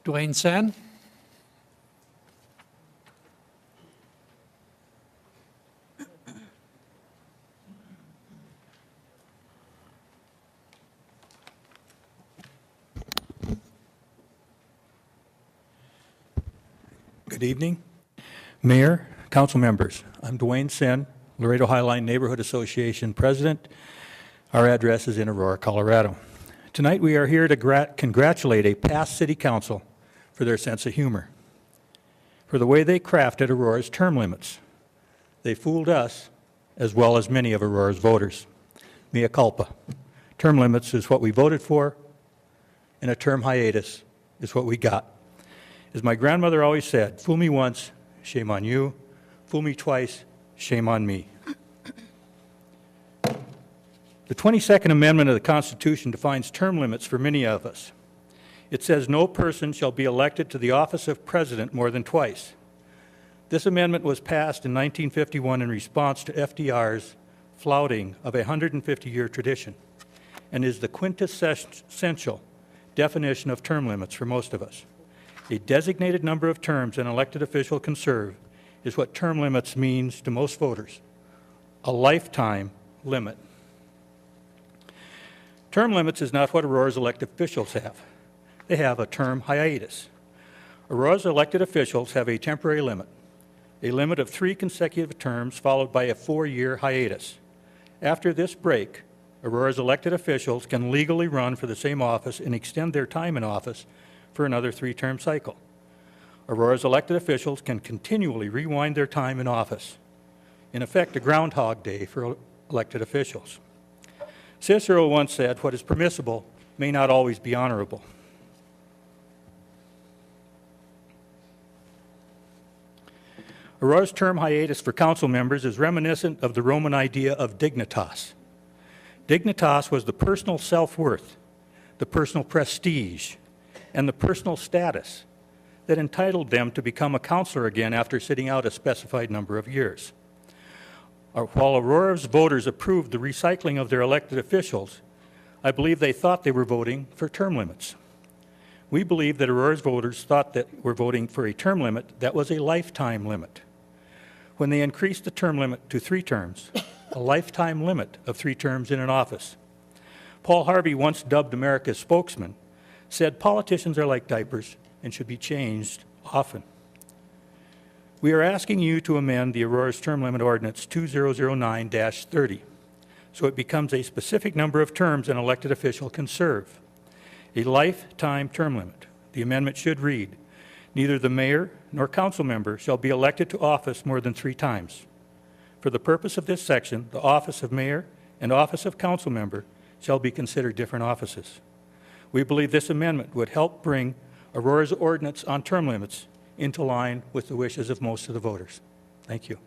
Dwayne Sen. Good evening. Mayor, council members, I'm Dwayne Sen, Laredo Highline Neighborhood Association President. Our address is in Aurora, Colorado. Tonight we are here to congratulate a past city council for their sense of humor, for the way they crafted Aurora's term limits. They fooled us as well as many of Aurora's voters. Mea culpa. Term limits is what we voted for, and a term hiatus is what we got. As my grandmother always said, fool me once, shame on you. Fool me twice, shame on me. The 22nd Amendment of the Constitution defines term limits for many of us. It says no person shall be elected to the office of president more than twice. This amendment was passed in 1951 in response to FDR's flouting of a 150-year tradition and is the quintessential definition of term limits for most of us. A designated number of terms an elected official can serve is what term limits means to most voters, a lifetime limit. Term limits is not what Aurora's elected officials have. They have a term hiatus. Aurora's elected officials have a temporary limit, a limit of 3 consecutive terms followed by a 4-year hiatus. After this break, Aurora's elected officials can legally run for the same office and extend their time in office for another 3-term cycle. Aurora's elected officials can continually rewind their time in office. In effect, a Groundhog Day for elected officials. Cicero once said, what is permissible may not always be honorable. Aurora's term hiatus for council members is reminiscent of the Roman idea of dignitas. Dignitas was the personal self-worth, the personal prestige, and the personal status that entitled them to become a councilor again after sitting out a specified number of years. While Aurora's voters approved the recycling of their elected officials, I believe they thought they were voting for term limits. We believe that Aurora's voters thought that we're voting for a term limit that was a lifetime limit. When they increased the term limit to 3 terms, a lifetime limit of 3 terms in an office. Paul Harvey, once dubbed America's spokesman, said politicians are like diapers and should be changed often. We are asking you to amend the Aurora's Term Limit Ordinance 2009-30 so it becomes a specific number of terms an elected official can serve. A lifetime term limit. The amendment should read, neither the mayor nor council member shall be elected to office more than 3 times. For the purpose of this section, the office of mayor and office of council member shall be considered different offices. We believe this amendment would help bring Aurora's ordinance on term limits into line with the wishes of most of the voters. Thank you.